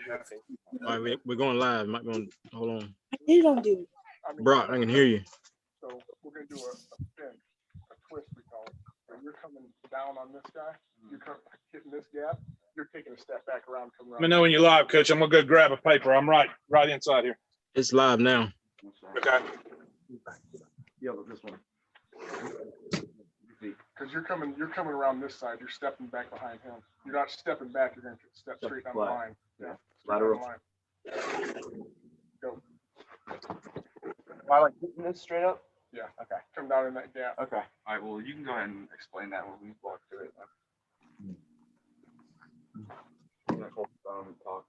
All right, we're going live. Might be on. Hold on. You don't do it. Brock, I can hear you. So we're gonna do a spin, a twist we call it. So you're coming down on this guy, you're hitting this gap, you're taking a step back around, come around. Let me know when you're live, Coach. I'm gonna go grab a paper. I'm right inside here. It's live now. Okay. Yeah, but this one. Because you're coming around this side, you're stepping back behind him. You're not stepping back, you're gonna step straight down the line. Yeah. Lateral. Go. Am I like hitting this straight up? Yeah. Okay. Come down in that gap. Okay. All right, well, you can go ahead and explain that when we walk through it. I'm gonna hold the phone and talk.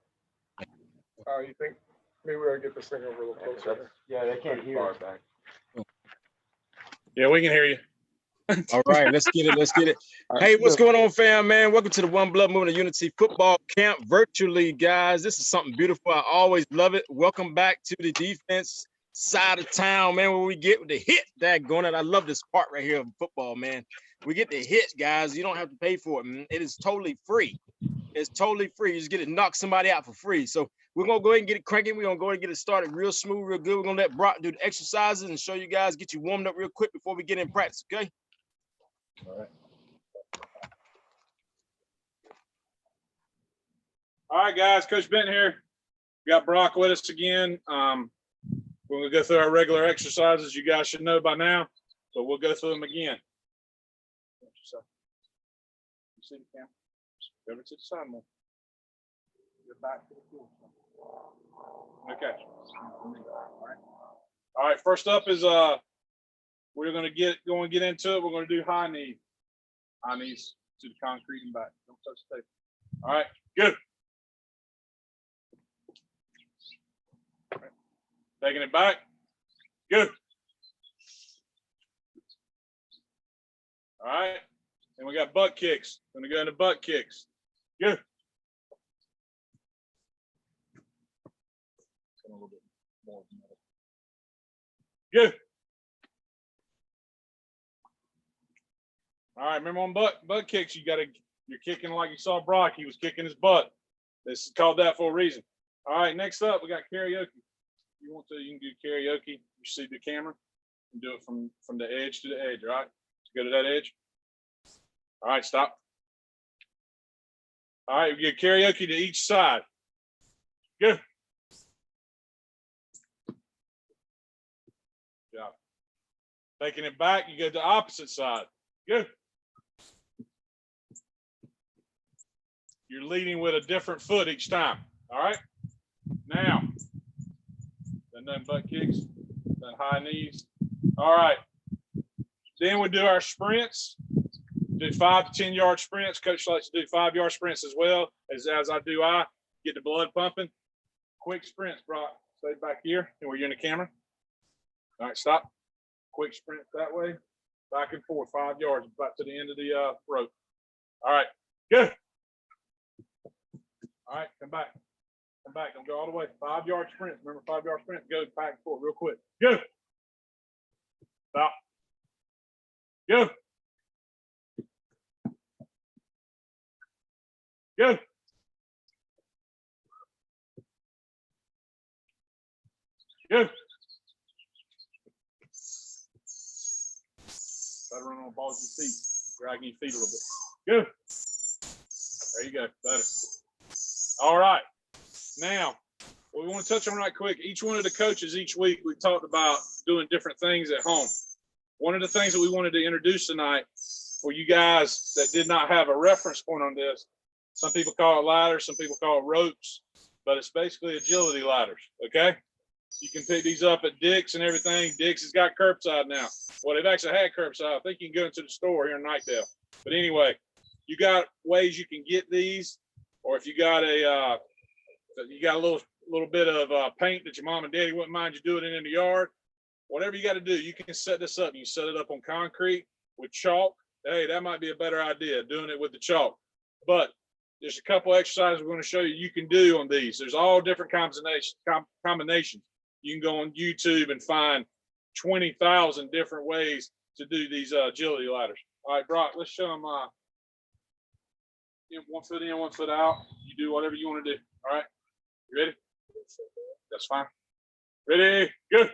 You think maybe we ought to get this thing over a little closer? Yeah, they can't hear us back. Yeah, we can hear you. All right, let's get it. Let's get it. Hey, what's going on, fam, man? Welcome to the One Blood Movement of Unity football camp virtually, guys. This is something beautiful. I always love it. Welcome back to the defense side of town, man, where we get the hit. Daggone it. I love this part right here of football, man. We get the hit, guys. You don't have to pay for it, man. It is totally free. It's totally free. You just get to knock somebody out for free. So we're going to go ahead and get it cranking. We're going to go ahead and get it started real smooth, real good. We're going to let Brock do the exercises and show you guys, get you warmed up real quick before we get in practice, okay? All right. All right, guys. Coach Benton here. We got Brock with us again. We're gonna go through our regular exercises. You guys should know by now, but we'll go through them again. You see the camera? Go over to the side more. Get back to the field. Okay. All right. First up is we're gonna get into it. We're gonna do high knees to the concrete and back. Don't touch the table. All right, good. All right. Taking it back. Good. All right. And we got butt kicks. Gonna go into butt kicks. Good. A little bit more. Good. All right, remember on butt kicks, you're kicking like you saw Brock. He was kicking his butt. This is called that for a reason. All right, next up, we got karaoke. If you want to, you can do karaoke. You see the camera and do it from the edge to the edge, all right? Go to that edge. All right, stop. All right, we get karaoke to each side. Good. Good job. Taking it back, you go to the opposite side. Good. You're leading with a different foot each time. All right. Now, done butt kicks, done high knees. All right. Then we do our sprints. Do 5 to 10 yard sprints. Coach likes to do 5 yard sprints as well as I do. I get the blood pumping. Quick sprints, Brock. Stay back here and where you're in the camera. All right, stop. Quick sprint that way. Back and forth, 5 yards, back to the end of the rope. All right, good. All right, come back. Come back. Don't go all the way. 5 yard sprints. Remember, 5 yard sprints. Go back and forth real quick. Go. Stop. Go. Go. Go. Try to run on the balls of your feet, dragging your feet a little bit. Good. There you go. Better. All right. Now, what we want to touch on right quick, each one of the coaches each week, we talked about doing different things at home. One of the things that we wanted to introduce tonight for you guys that did not have a reference point on this, some people call it ladders, some people call it ropes, but it's basically agility ladders, okay? You can pick these up at Dick's and everything. Dick's has got curbside now. Well, they've actually had curbside. I think you can go into the store here in Nightdale. But anyway, you got ways you can get these, or if you got a little bit of paint that your mom and daddy wouldn't mind you doing it in the yard. Whatever you got to do, you can set this up. You set it up on concrete with chalk. Hey, that might be a better idea, doing it with the chalk. But there's a couple exercises we're going to show you can do on these. There's all different combinations. You can go on YouTube and find 20,000 different ways to do these agility ladders. All right, Brock, let's show them 1 foot in, 1 foot out. You do whatever you want to do. All right. You ready? That's fine. Ready, go.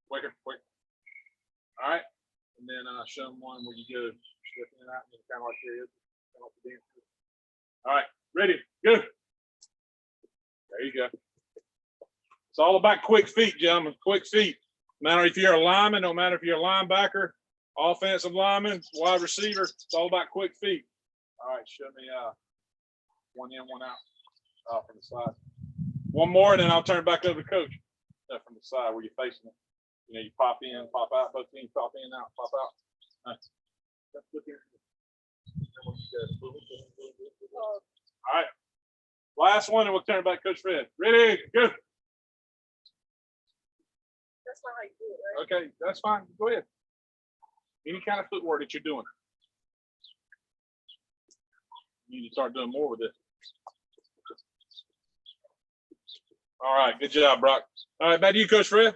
Quicker, quick. All right. And then show them one where you go step in and out, and kind of like there. Kind of like the dance. All right, ready, go. There you go. It's all about quick feet, gentlemen. Quick feet. No matter if you're a lineman, no matter if you're a linebacker, offensive lineman, wide receiver, it's all about quick feet. All right, show me one in, one out from the side. One more, and then I'll turn it back over to coach. From the side where you're facing it. You know, you pop in, pop out, both teams pop in, out, pop out. All right. Last one, and we'll turn it back to Coach Fred. Ready, go. That's not how you do it, right? Okay, that's fine. Go ahead. Any kind of footwork that you're doing. You need to start doing more with it. All right, good job, Brock. All right, back to you, Coach Fred.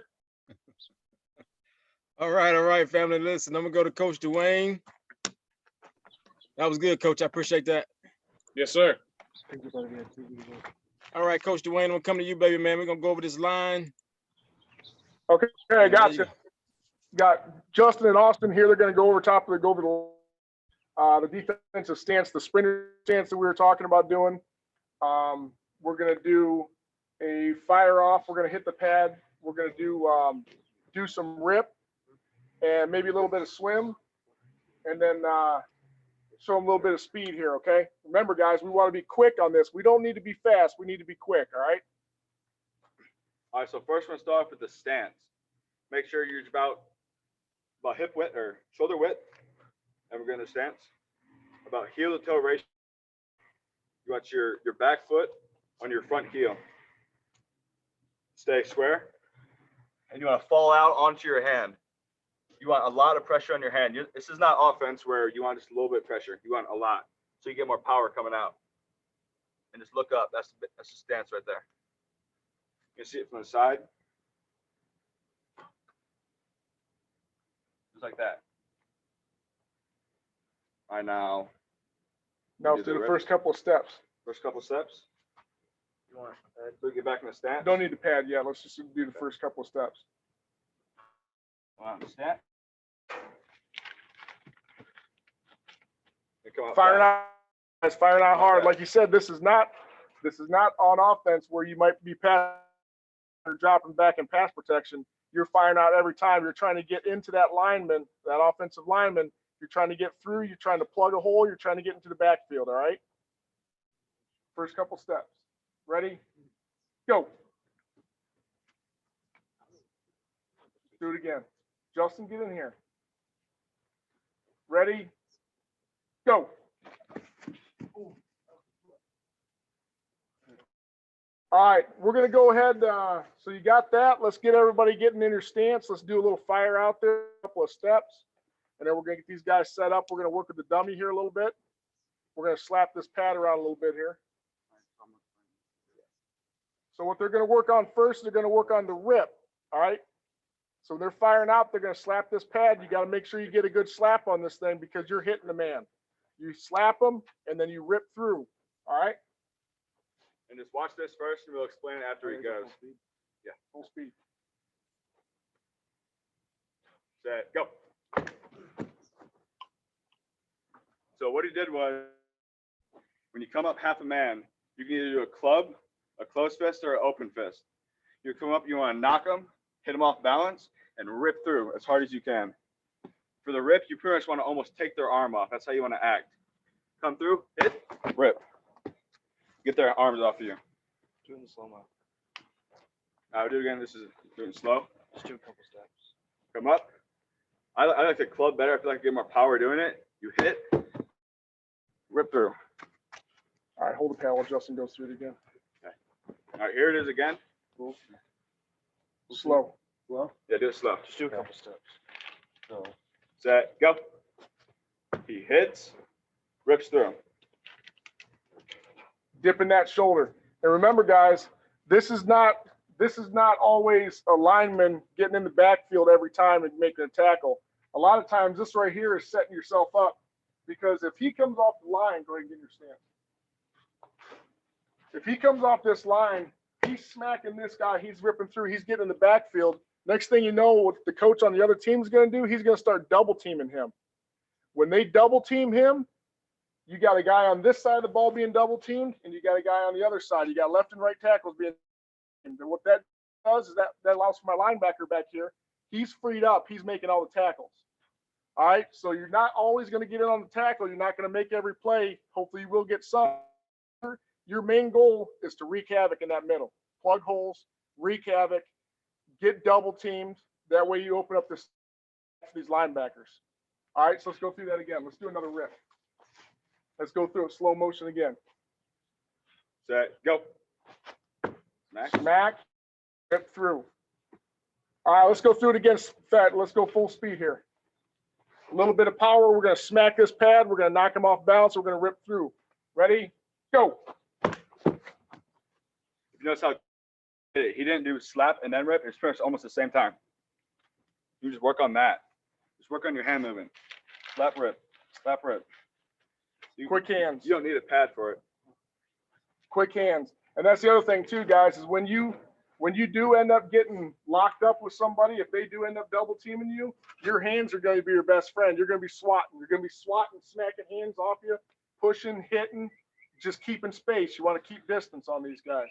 All right, family. Listen, I'm gonna go to Coach Dwayne. That was good, Coach. I appreciate that. Yes, sir. All right, Coach Dwayne, I'm gonna come to you, baby man. We're gonna go over this line. Okay, I got you. Got Justin and Austin here. They're going to go over top. They go over the defensive stance, the sprinter stance that we were talking about doing. We're going to do a fire off. We're going to hit the pad. We're going to do some rip and maybe a little bit of swim, and then show them a little bit of speed here. Okay. Remember, guys, we want to be quick on this. We don't need to be fast. We need to be quick. All right. All right, so first we're gonna start off with the stance. Make sure you're about hip width or shoulder width, and we're going to stance. About heel to toe ratio. You want your back foot on your front heel. Stay square, and you want to fall out onto your hand. You want a lot of pressure on your hand. This is not offense where you want just a little bit of pressure. You want a lot, so you get more power coming out. And just look up. That's the stance right there. You can see it from the side. Just like that. All right, now Let's do the first couple of steps. First couple steps. You want to get back in the stance? Don't need the pad yet. Let's just do the first couple of steps. On the stance. Firing out hard. Like you said, this is not on offense where you might be passing or dropping back in pass protection. You're firing out every time. You're trying to get into that lineman, that offensive lineman. You're trying to get through. You're trying to plug a hole. You're trying to get into the backfield. All right. First couple steps. Ready? Go. Do it again. Justin, get in here. Ready? Go. All right, we're going to go ahead. So you got that. Let's get everybody getting in your stance. Let's do a little fire out there, a couple of steps. And then we're going to get these guys set up. We're going to work with the dummy here a little bit. We're going to slap this pad around a little bit here. So what they're going to work on first, they're going to work on the rip. All right. So when they're firing out, they're going to slap this pad. You got to make sure you get a good slap on this thing because you're hitting the man. You slap them and then you rip through. All right. And just watch this first, and we'll explain it after he goes. Yeah, full speed. Set, go. So what he did was, when you come up half a man, you can either do a club, a closed fist, or an open fist. You come up, you want to knock them, hit them off balance, and rip through as hard as you can. For the rip, you pretty much want to almost take their arm off. That's how you want to act. Come through, hit, rip. Get their arms off of you. Doing the slow mo. I'll do it again. This is doing slow. Just do a couple steps. Come up. I like the club better. I feel like I get more power doing it. You hit, rip through. All right, hold the pad while Justin goes through it again. Okay. All right, here it is again. Cool. Slow. Slow? Yeah, do it slow. Just do a couple steps. So. Set, go. He hits, rips through. Dipping that shoulder. And remember, guys, this is not always a lineman getting in the backfield every time and making a tackle. A lot of times this right here is setting yourself up because if he comes off the line, go ahead and get your stance. If he comes off this line, he's smacking this guy. He's ripping through. He's getting in the backfield. Next thing you know, what the coach on the other team is going to do, he's going to start double teaming him. When they double team him, you got a guy on this side of the ball being double teamed, and you got a guy on the other side. You got left and right tackles being teamed. And what that does is that allows for my linebacker back here. He's freed up. He's making all the tackles. All right, so you're not always going to get in on the tackle. You're not going to make every play. Hopefully you will get some. Your main goal is to wreak havoc in that middle. Plug holes, wreak havoc, get double teamed. That way you open up these linebackers. All right, so let's go through that again. Let's do another rip. Let's go through it slow motion again. Set, go. Smack, rip through. All right, let's go through it again. Let's go full speed here. A little bit of power. We're going to smack this pad. We're going to knock him off balance. We're going to rip through. Ready? Go. You notice how he didn't do slap and then rip. It's pretty much almost the same time. You just work on that. Just work on your hand movement. Slap, rip. Slap, rip. Quick hands. You don't need a pad for it. Quick hands. And that's the other thing too, guys, is when you do end up getting locked up with somebody, if they do end up double teaming you, your hands are going to be your best friend. You're going to be swatting. You're going to be swatting, smacking hands off you, pushing, hitting, just keeping space. You want to keep distance on these guys.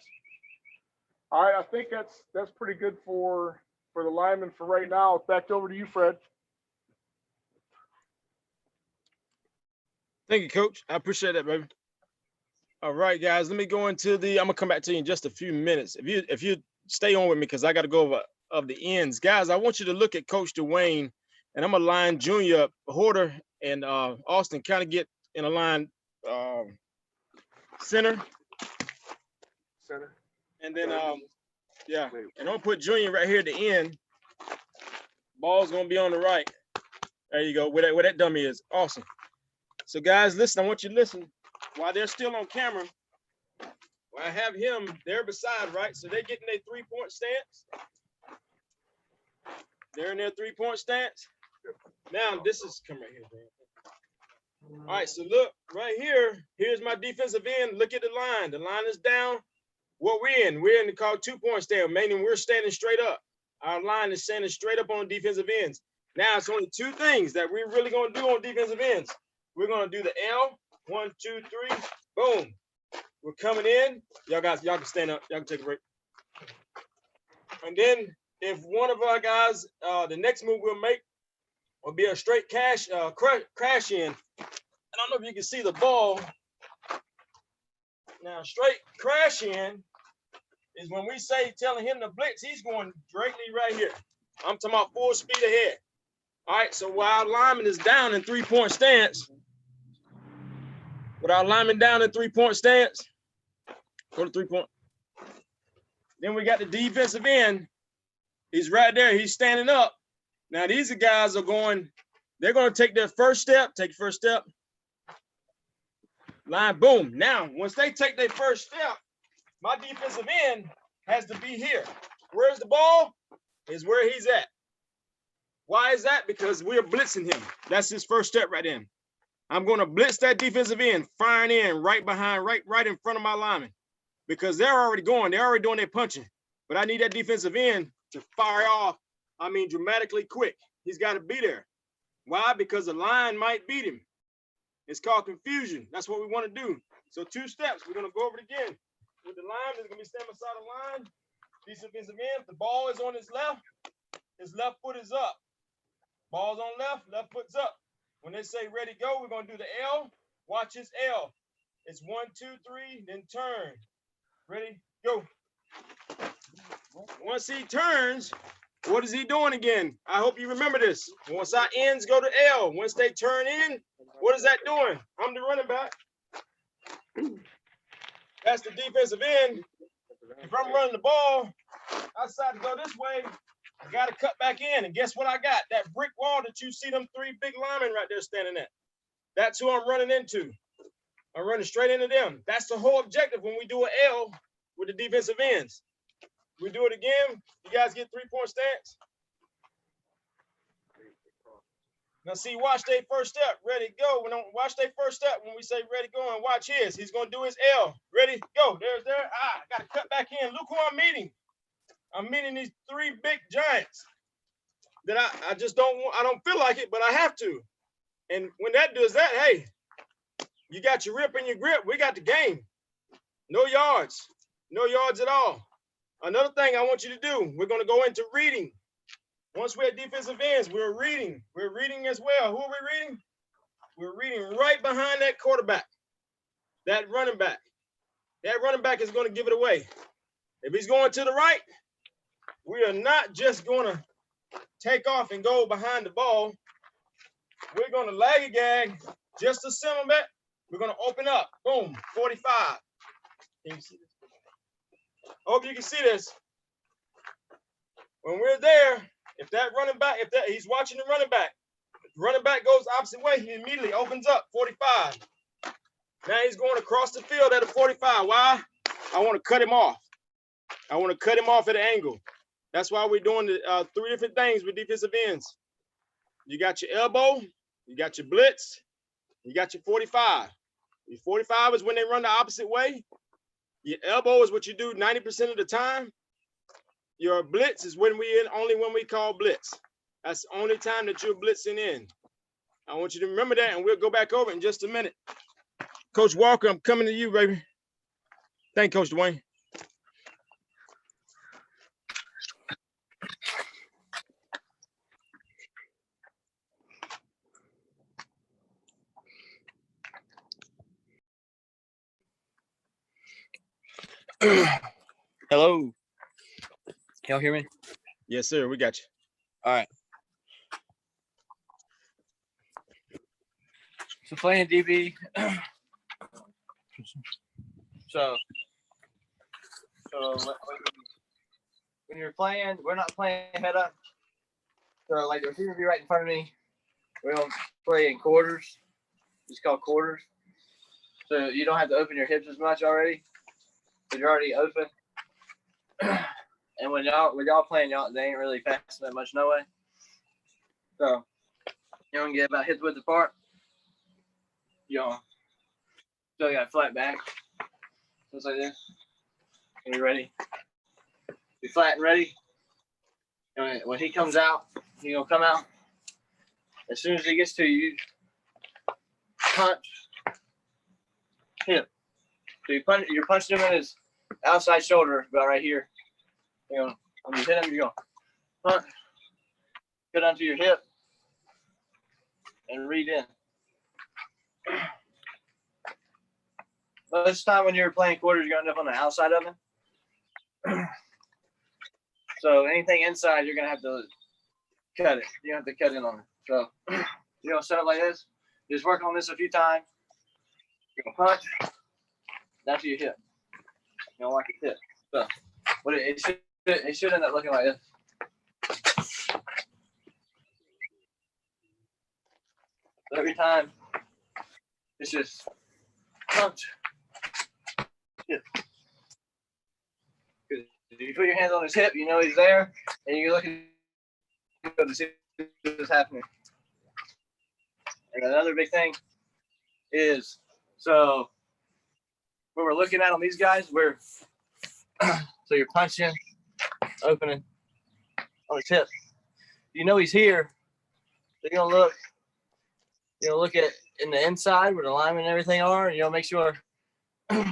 All right, I think that's pretty good for the linemen for right now. Back over to you, Fred. Thank you, Coach. I appreciate that, baby. All right, guys, let me go into I'm gonna come back to you in just a few minutes. If you stay on with me, because I got to go over of the ends. Guys, I want you to look at Coach Dwayne, and I'm gonna line Junior, Horter, and Austin kind of get in a line center. And then yeah, and I'm gonna put Junior right here at the end. Ball's gonna be on the right. There you go, where that dummy is. Awesome. So guys, listen, I want you to listen while they're still on camera. Well, I have him there beside, right? So they're getting their 3-point stance. They're in their 3-point stance. Now this is, come right here, man. All right, so look right here. Here's my defensive end. Look at the line. The line is down. What we're in the called 2-point stance, meaning we're standing straight up. Our line is standing straight up on defensive ends. Now it's only two things that we're really gonna do on defensive ends. We're gonna do the L, 1, 2, 3, boom. We're coming in. Y'all can stand up. Y'all can take a break. And then if one of our guys, the next move we'll make will be a straight crash in. I don't know if you can see the ball. Now, straight crash in is when we say telling him to blitz, he's going directly right here. I'm talking about full speed ahead. All right, so while our lineman is down in 3-point stance, with our lineman down in 3-point stance, go to 3-point. Then we got the defensive end. He's right there. He's standing up. Now, these guys are going, they're going to take their first step, line, boom. Now, once they take their first step, my defensive end has to be here. Where's the ball? Is where he's at. Why is that? Because we're blitzing him. That's his first step right in. I'm going to blitz that defensive end, firing in right behind, right in front of my lineman. Because they're already going. They're already doing their punching. But I need that defensive end to fire off, dramatically quick. He's got to be there. Why? Because the line might beat him. It's called confusion. That's what we want to do. So 2 steps. We're going to go over it again. With the line, he's going to be standing beside the line. Defensive end. If the ball is on his left foot is up. Ball's on left foot's up. When they say ready, go, we're going to do the L. Watch his L. It's 1, 2, 3, then turn. Ready, go. Once he turns, what is he doing again? I hope you remember this. Once our ends go to L, once they turn in, what is that doing? I'm the running back. That's the defensive end. If I'm running the ball, I decide to go this way, I got to cut back in. And guess what I got? That brick wall that you see them 3 big linemen right there standing at. That's who I'm running into. I'm running straight into them. That's the whole objective when we do an L with the defensive ends. We do it again. You guys get 3-point stance. Now see, watch their first step. Ready, go. Watch their first step when we say ready, go, and watch his. He's gonna do his L. Ready, go. There's there. Ah, gotta cut back in. Look who I'm meeting. I'm meeting these three big giants that I just don't want. I don't feel like it, but I have to. And when that does that, hey, you got your rip and your grip. We got the game. No yards. No yards at all. Another thing I want you to do, we're going to go into reading. Once we're at defensive ends, we're reading. We're reading as well. Who are we reading? We're reading right behind that quarterback, that running back. That running back is going to give it away. If he's going to the right, we are not just going to take off and go behind the ball. We're going to lag a gag just a simple bit. We're going to open up. Boom, 45. Can you see this? I hope you can see this. When we're there, if that running back, he's watching the running back goes opposite way, he immediately opens up 45. Now he's going across the field at a 45. Why? I want to cut him off. I want to cut him off at an angle. That's why we're doing the three different things with defensive ends. You got your elbow, you got your blitz, you got your 45. Your 45 is when they run the opposite way. Your elbow is what you do 90% of the time. Your blitz is only when we call blitz. That's the only time that you're blitzing in. I want you to remember that, and we'll go back over it in just a minute. Coach Walker, I'm coming to you, baby. Thank you, Coach Dwayne. Hello. Y'all hear me? Yes, sir. We got you. All right. So playing DB. so when you're playing, we're not playing head up. So like the receiver be right in front of me. We don't play in quarters. It's called quarters. So you don't have to open your hips as much already. Because you're already open. And when y'all playing, they ain't really fast that much no way. So you don't get about hip width apart. Y'all still got flat back. Just like this. And you're ready. Be flat and ready. And when he comes out, he's gonna come out. As soon as he gets to you, punch, hip. So you're punching him in his outside shoulder, about right here. You know, when you hit him, you're going punch, get onto your hip, and read in. Most of the time when you're playing quarters, you're going to end up on the outside of him. So anything inside, you're going to have to cut it. You have to cut in on it. So you're going to set up like this. Just work on this a few times. You're going to punch down to your hip. You don't like your hip. So what it should end up looking like this. So every time, it's just punch. Hip. Because if you put your hands on his hip, you know he's there, and you're looking to see what's happening. And another big thing is, so when we're looking at on these guys, so you're punching, opening on his hip. You know he's here. So you're gonna look at in the inside where the linemen and everything are, and make sure the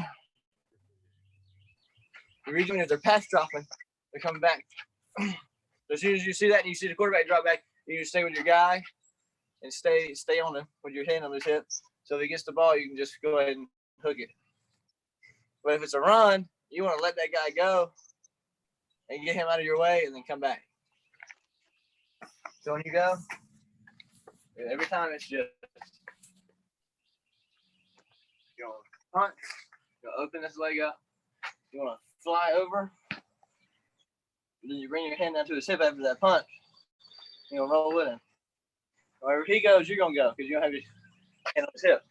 region, if they're pass dropping, they're coming back. So as soon as you see that and you see the quarterback drop back, you just stay with your guy and stay on him with your hand on his hip. So if he gets the ball, you can just go ahead and hook it. But if it's a run, you want to let that guy go and get him out of your way and then come back. So when you go, every time it's just you want to punch, you open this leg up, you want to fly over, and then you bring your hand down to his hip after that punch, you're going to roll with him. Wherever he goes, you're going to go because you don't have your hand on his hip.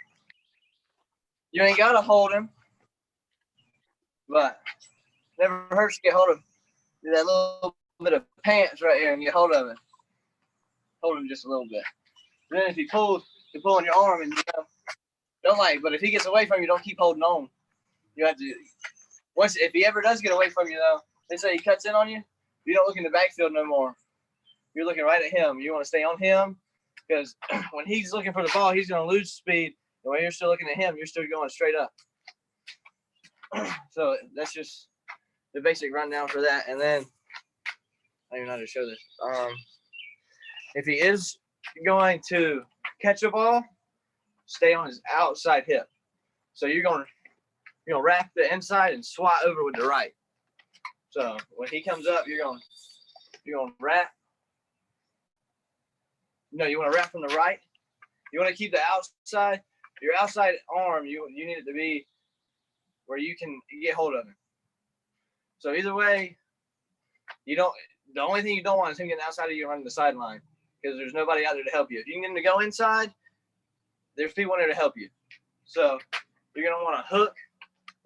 You ain't got to hold him, but never hurts to get hold of that little bit of pants right here and get hold of it. Hold him just a little bit. And then if he pulls, you pull on your arm and don't but if he gets away from you, don't keep holding on. You have to if he ever does get away from you though, let's say he cuts in on you, you don't look in the backfield no more. You're looking right at him. You want to stay on him because when he's looking for the ball, he's going to lose speed. And when you're still looking at him, you're still going straight up. So that's just the basic rundown for that. And then I don't even know how to show this. If he is going to catch a ball, stay on his outside hip. So you're going to wrap the inside and swat over with the right. So when he comes up, you're going to wrap. No, you want to wrap from the right. You want to keep the outside, your outside arm. You need it to be where you can get hold of it. So either way, the only thing you don't want is him getting outside of you running the sideline because there's nobody out there to help you. If you can get him to go inside, there's people in there to help you. So you're going to want to hook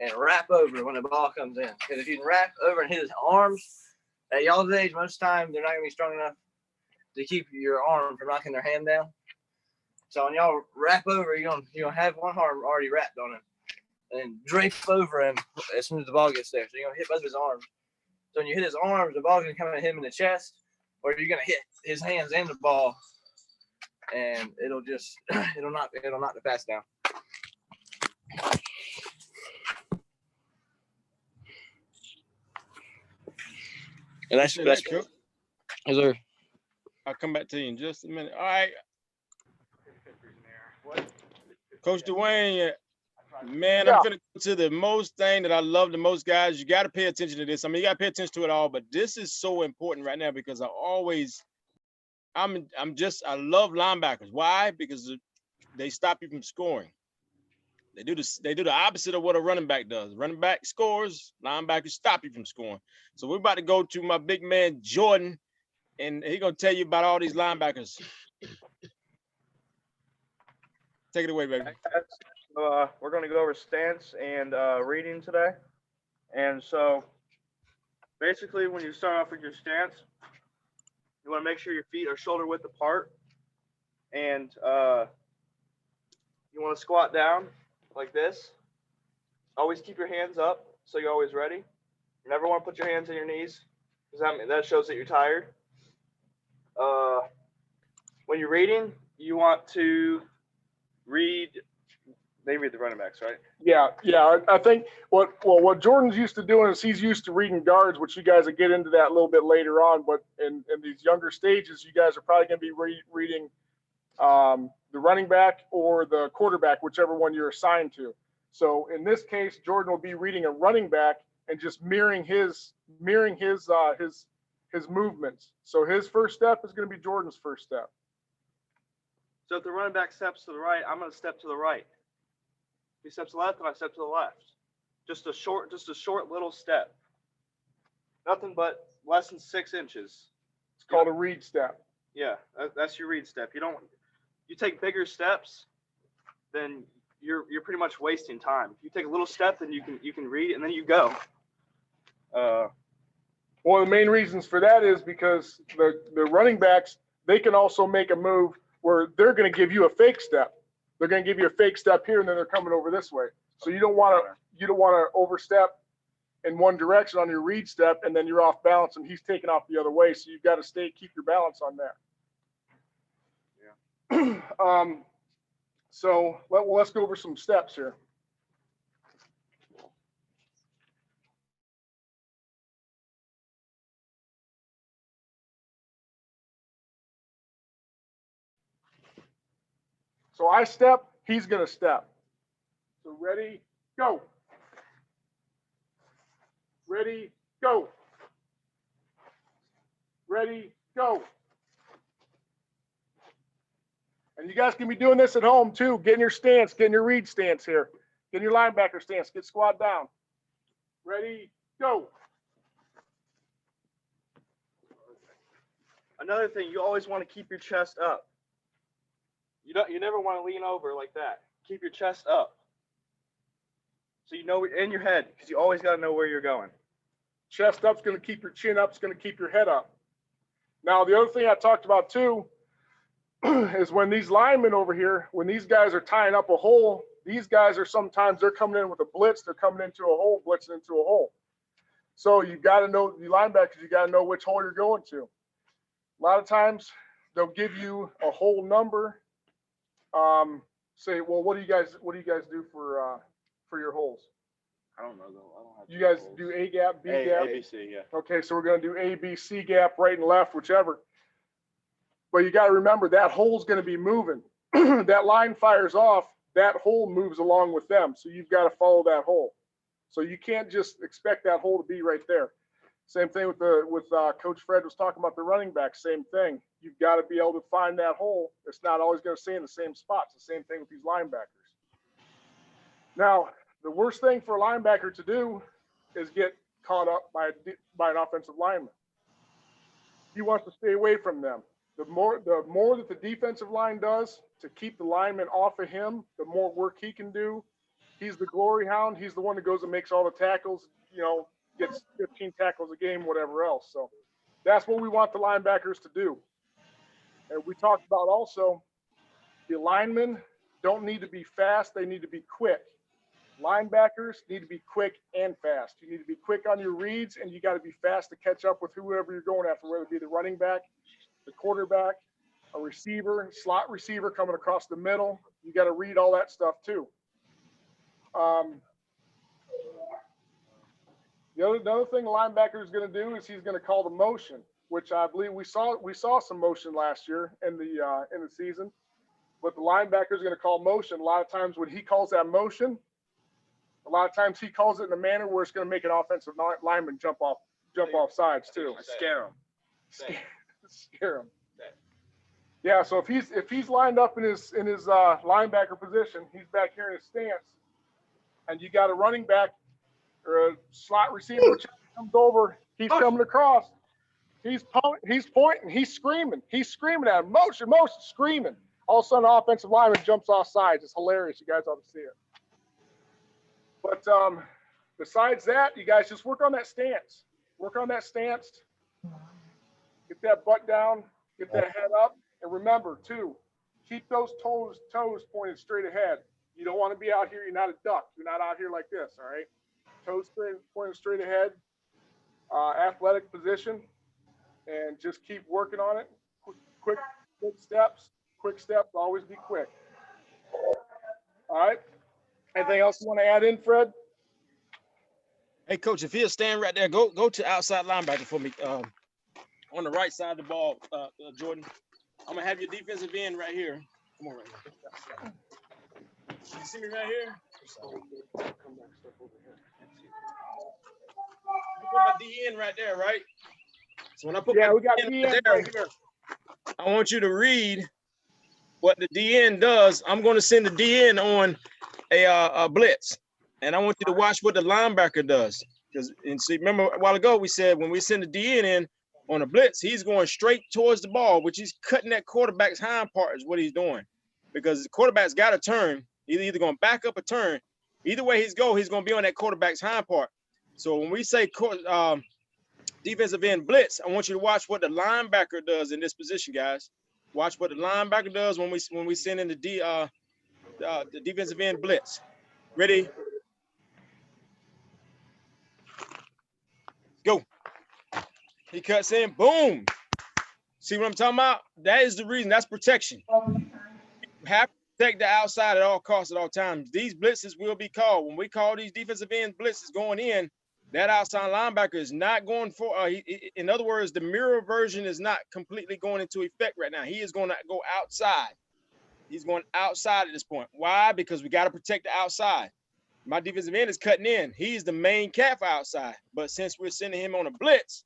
and wrap over when the ball comes in. Because if you can wrap over and hit his arms, at y'all's age, most of the time, they're not going to be strong enough to keep your arm from knocking their hand down. So when y'all wrap over, you're gonna have one arm already wrapped on him. And drape over him as soon as the ball gets there. So you're going to hit both of his arms. So when you hit his arms, the ball's going to come and hit him in the chest, or you're going to hit his hands and the ball, and it'll knock the pass down. And that's Coach. Yes, sir. I'll come back to you in just a minute. All right. Coach Dwayne, man, I'm going to go to the most thing that I love the most, guys. You got to pay attention to this. I mean, you got to pay attention to it all, but this is so important right now because I love linebackers. Why? Because they stop you from scoring. They do the opposite of what a running back does. Running back scores, linebackers stop you from scoring. So we're about to go to my big man, Jordan, and he's going to tell you about all these linebackers. Take it away, baby. We're going to go over stance and reading today. And so basically when you start off with your stance, you want to make sure your feet are shoulder width apart. And you want to squat down like this. Always keep your hands up so you're always ready. You never want to put your hands on your knees because that shows that you're tired. When you're reading, you want to read. They read the running backs, right? Yeah. I think what Jordan's used to doing is he's used to reading guards, which you guys will get into that a little bit later on. But in these younger stages, you guys are probably going to be reading the running back or the quarterback, whichever one you're assigned to. So in this case, Jordan will be reading a running back and just mirroring his movements. So his first step is going to be Jordan's first step. So if the running back steps to the right, I'm going to step to the right. If he steps left, I step to the left. Just a short little step. Nothing but less than 6 inches. It's called a read step. Yeah, that's your read step. You take bigger steps, then you're pretty much wasting time. If you take a little step, then you can read and then you go. One of the main reasons for that is because the running backs, they can also make a move where they're going to give you a fake step. They're going to give you a fake step here, and then they're coming over this way. So you don't want to overstep in one direction on your read step, and then you're off balance, and he's taking off the other way. So you've got to keep your balance on that. Yeah. So let's go over some steps here. So I step, he's going to step. So ready, go. Ready, go. Ready, go. And you guys can be doing this at home too. Getting your stance, getting your read stance here. Getting your linebacker stance. Get squat down. Ready, go. Another thing, you always want to keep your chest up. You never want to lean over like that. Keep your chest up. So you know in your head, because you always got to know where you're going. Chest up's going to keep your chin up. It's going to keep your head up. Now, the other thing I talked about too is when these linemen over here, when these guys are tying up a hole, these guys are sometimes they're coming in with a blitz, they're coming into a hole, blitzing into a hole. So you got to know, the linebackers, you got to know which hole you're going to. A lot of times they'll give you a hole number. Say, well, what do you guys do for your holes? I don't know though. I don't have. You guys do A gap, B gap? A, B, C, yeah. Okay, so we're going to do A, B, C gap, right and left, whichever. But you got to remember that hole's going to be moving. That line fires off, that hole moves along with them. So you've got to follow that hole. So you can't just expect that hole to be right there. Same thing with Coach Fred was talking about the running back. Same thing. You've got to be able to find that hole. It's not always going to stay in the same spot. It's the same thing with these linebackers. Now, the worst thing for a linebacker to do is get caught up by an offensive lineman. He wants to stay away from them. The more that the defensive line does to keep the lineman off of him, the more work he can do. He's the glory hound. He's the one that goes and makes all the tackles, you know, gets 15 tackles a game, whatever else. So that's what we want the linebackers to do. And we talked about also the linemen don't need to be fast. They need to be quick. Linebackers need to be quick and fast. You need to be quick on your reads, and you got to be fast to catch up with whoever you're going after, whether it be the running back, the quarterback, a receiver, slot receiver coming across the middle. You got to read all that stuff too. Another thing the linebacker is going to do is he's going to call the motion, which I believe we saw some motion last year in the season. But the linebacker is going to call motion. A lot of times when he calls that motion, a lot of times he calls it in a manner where it's going to make an offensive lineman jump off sides too. Scare them. Scare him. Yeah. So if he's lined up in his linebacker position, he's back here in his stance, and you got a running back or a slot receiver which comes over, he's coming across, he's pointing, he's screaming at him, motion, screaming. All of a sudden, the offensive lineman jumps off sides. It's hilarious. You guys ought to see it. But besides that, you guys just work on that stance. Work on that stance. Get that butt down. Get that head up. And remember, too, keep those toes pointed straight ahead. You don't want to be out here. You're not a duck. You're not out here like this, all right? Toes pointed straight ahead. Athletic position. And just keep working on it. Quick steps. Quick steps. Always be quick. All right. Anything else you want to add in, Fred? Hey, Coach, if he'll stand right there, go to outside linebacker for me. On the right side of the ball, Jordan. I'm gonna have your defensive end right here. Come on, right here. You see me right here? I put my DN right there, right? So when I put my we got DN DN right here. I want you to read what the DN does. I'm going to send the DN on a blitz, and I want you to watch what the linebacker does. And see, remember a while ago we said when we send the DN in on a blitz, he's going straight towards the ball, which he's cutting that quarterback's hind part is what he's doing, because the quarterback's got to turn. He's either going to back up or turn. Either way he's going to be on that quarterback's hind part. So when we say defensive end blitz, I want you to watch what the linebacker does in this position, guys. Watch what the linebacker does when we send in the defensive end blitz. Ready? Go. He cuts in. Boom. See what I'm talking about? That is the reason. That's protection. You have to protect the outside at all costs, at all times. These blitzes will be called. When we call these defensive end blitzes going in, that outside linebacker is not going for, in other words, the mirror version is not completely going into effect right now. He is going to go outside. He's going outside at this point. Why? Because we got to protect the outside. My defensive end is cutting in. He's the main cat for outside. But since we're sending him on a blitz,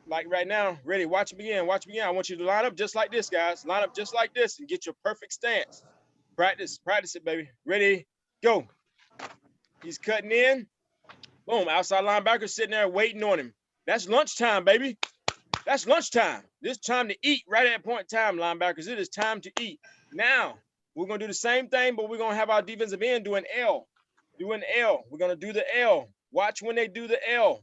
like right now, ready, watch him again, watch him again. I want you to line up just like this, guys. Line up just like this and get your perfect stance. Practice it, baby. Ready, go. He's cutting in. Boom, outside linebacker sitting there waiting on him. That's lunchtime, baby. That's lunchtime. This time to eat right at that point in time, linebackers. It is time to eat. Now, we're going to do the same thing, but we're going to have our defensive end do an L. Do an L. We're going to do the L. Watch when they do the L.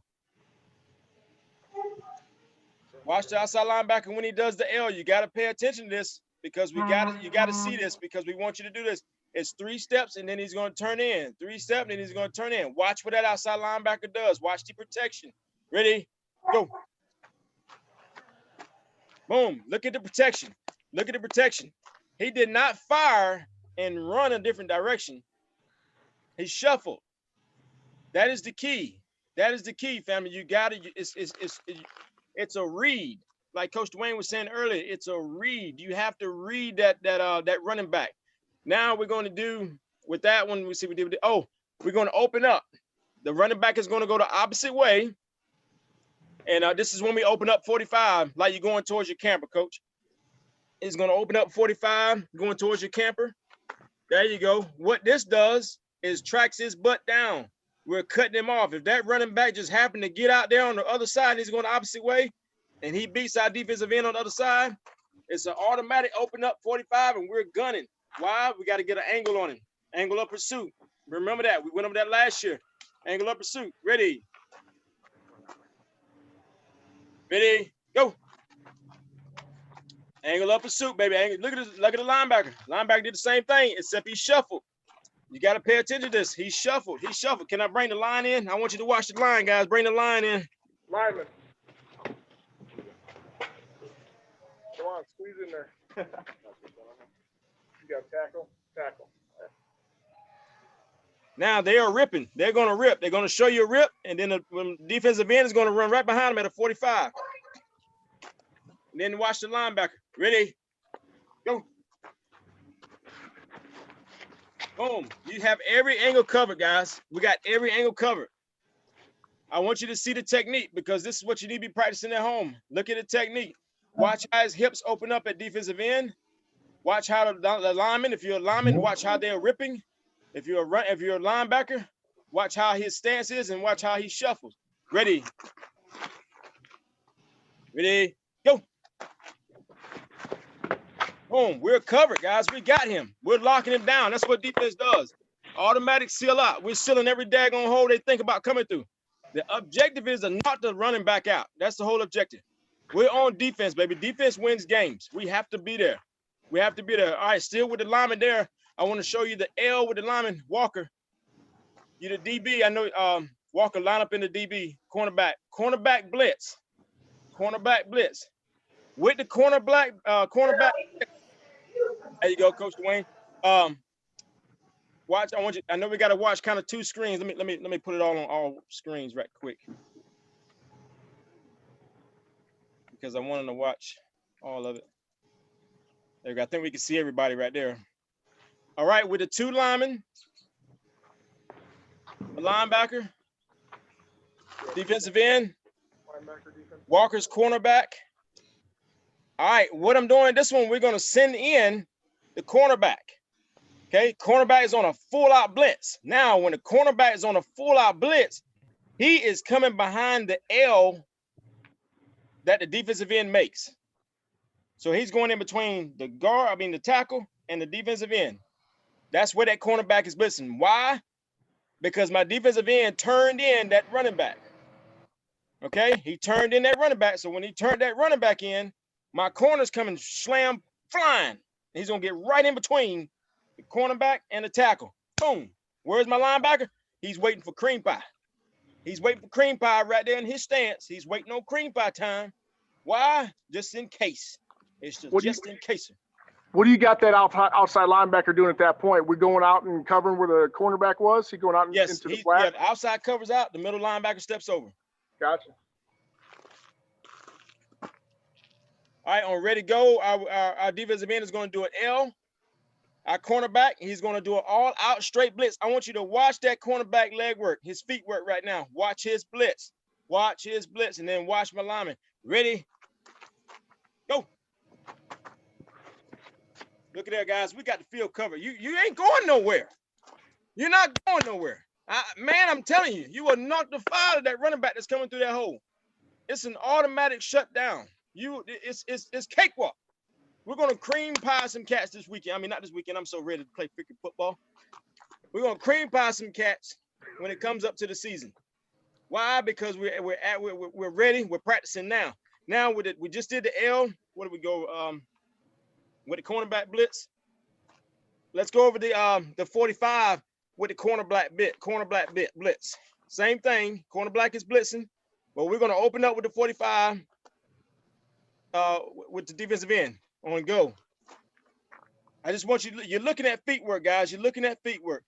Watch the outside linebacker when he does the L. You got to pay attention to this because you got to see this because we want you to do this. It's 3 steps and then he's going to turn in. 3 steps and then he's going to turn in. Watch what that outside linebacker does. Watch the protection. Ready? Go. Boom. Look at the protection. Look at the protection. He did not fire and run a different direction. He shuffled. That is the key. That is the key, family. You got it. It's a read. Like Coach Dwayne was saying earlier, it's a read. You have to read that running back. Now we're going to do with that one. We see we did. Oh, we're going to open up. The running back is going to go the opposite way. And this is when we open up 45, like you're going towards your camper, coach. It's going to open up 45, going towards your camper. There you go. What this does is tracks his butt down. We're cutting him off. If that running back just happened to get out there on the other side, he's going the opposite way, and he beats our defensive end on the other side, it's an automatic open up 45, and we're gunning. Why? We got to get an angle on him. Angle of pursuit. Remember that. We went over that last year. Angle of pursuit. Ready. Ready. Go. Angle of pursuit, baby. Look at the linebacker. Linebacker did the same thing, except he shuffled. You got to pay attention to this. He shuffled. He shuffled. Can I bring the line in? I want you to watch the line, guys. Bring the line in. Lineman. Come on, squeeze in there. You got tackle, tackle. Now they are ripping. They're going to rip. They're going to show you a rip, and then the defensive end is going to run right behind them at a 45. And then watch the linebacker. Ready? Go. Boom. You have every angle covered, guys. We got every angle covered. I want you to see the technique because this is what you need to be practicing at home. Look at the technique. Watch how his hips open up at defensive end. Watch how the lineman, if you're a lineman, watch how they're ripping. If you're a linebacker, watch how his stance is and watch how he shuffles. Ready? Ready? Go. Boom. We're covered, guys. We got him. We're locking him down. That's what defense does. Automatic seal out. We're sealing every daggone hole they think about coming through. The objective is to knock the running back out. That's the whole objective. We're on defense, baby. Defense wins games. We have to be there. We have to be there. All right, still with the lineman there. I want to show you the L with the lineman, Walker. You the DB. I know Walker line up in the DB. Cornerback. Cornerback blitz. Cornerback blitz. With the cornerback. There you go, Coach Dwayne. Watch. I know we got to watch kind of 2 screens. Let me put it all on all screens right quick because I wanted to watch all of it. There we go. I think we can see everybody right there. All right, with the 2 linemen, the linebacker, defensive end, Walker's cornerback. All right, what I'm doing this one, we're going to send in the cornerback. Okay, cornerback is on a full-out blitz. Now, when the cornerback is on a full-out blitz, he is coming behind the L that the defensive end makes. So he's going in between the tackle and the defensive end. That's where that cornerback is blitzing. Why? Because my defensive end turned in that running back. Okay, he turned in that running back. So when he turned that running back in, my corner's coming slam flying. He's going to get right in between the cornerback and the tackle. Boom. Where's my linebacker? He's waiting for cream pie. He's waiting for cream pie right there in his stance. He's waiting on cream pie time. Why? Just in case. It's just in case. What do you got that outside linebacker doing at that point? We going out and covering where the cornerback was? He going out into the flat? Yeah, the outside covers out. The middle linebacker steps over. Gotcha. All right, on ready, go. Our defensive end is going to do an L. Our cornerback, he's going to do an all-out straight blitz. I want you to watch that cornerback leg work, his feet work right now. Watch his blitz. Watch his blitz, and then watch my lineman. Ready? Go. Look at that, guys. We got the field covered. You ain't going nowhere. You're not going nowhere. Man, I'm telling you, you will knock the fire of that running back that's coming through that hole. It's an automatic shutdown. It's cakewalk. We're going to cream pie some cats this weekend. I mean, not this weekend. I'm so ready to play freaking football. We're going to cream pie some cats when it comes up to the season. Why? Because we're ready. We're practicing now. Now with it, we just did the L. What did we go with the cornerback blitz? Let's go over the 45 with the cornerback bit blitz. Same thing. Cornerback is blitzing, but we're gonna open up with the 45 with the defensive end on go. I just want you're looking at feet work, guys. You're looking at feet work.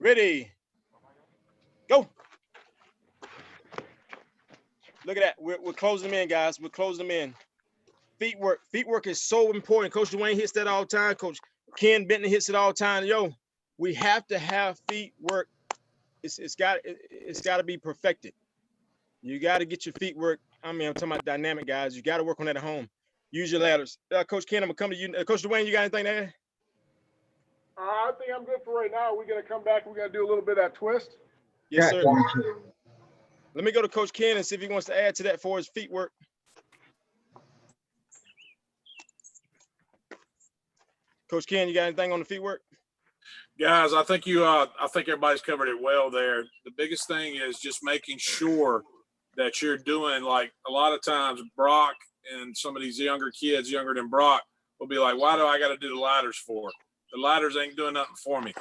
Ready, go. Look at that. We're closing them in, guys. We're closing them in. Feet work. Feet work is so important. Coach Dwayne hits that all the time. Coach Ken Benton hits it all the time. Yo, we have to have feet work. It's got to be perfected. You got to get your feet work. I mean, I'm talking about dynamic, guys. You got to work on that at home. Use your ladders. Coach Ken, I'm gonna come to you. Coach Dwayne, you got anything there? I think I'm good for right now. We're gonna come back. We're gonna do a little bit of that twist. Yes, sir. Let me go to Coach Ken and see if he wants to add to that for his feet work. Coach Ken, you got anything on the feet work? Guys, I think everybody's covered it well there. The biggest thing is just making sure that you're doing, like, a lot of times Brock and some of these younger kids, younger than Brock, will be like, why do I got to do the ladders for? The ladders ain't doing nothing for me.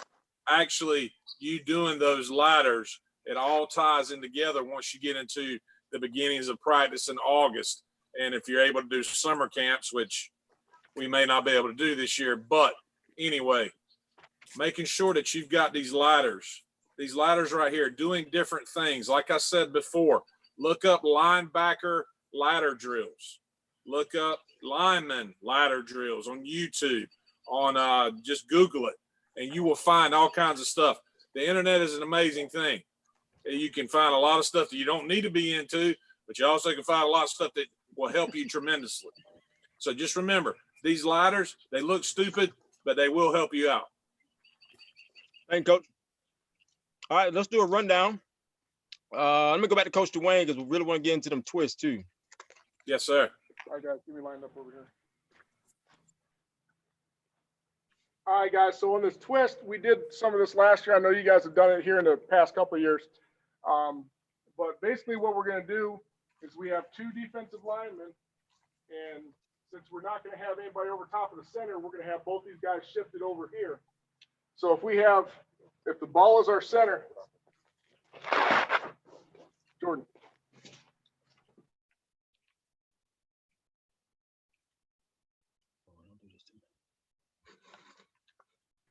Actually, you doing those ladders, it all ties in together once you get into the beginnings of practice in August. And if you're able to do summer camps, which we may not be able to do this year, but anyway, making sure that you've got these ladders right here, doing different things. Like I said before, look up linebacker ladder drills. Look up lineman ladder drills on YouTube, on just Google it, and you will find all kinds of stuff. The internet is an amazing thing. You can find a lot of stuff that you don't need to be into, but you also can find a lot of stuff that will help you tremendously. So just remember, these ladders, they look stupid, but they will help you out. Thank you, Coach. All right, let's do a rundown. Let me go back to Coach Dwayne because we really want to get into them twists too. Yes, sir. All right, guys, give me lined up over here. All right, guys, so on this twist, we did some of this last year. I know you guys have done it here in the past couple of years. But basically what we're going to do is we have two defensive linemen, and since we're not going to have anybody over top of the center, we're going to have both these guys shifted over here. So if the ball is our center, Jordan.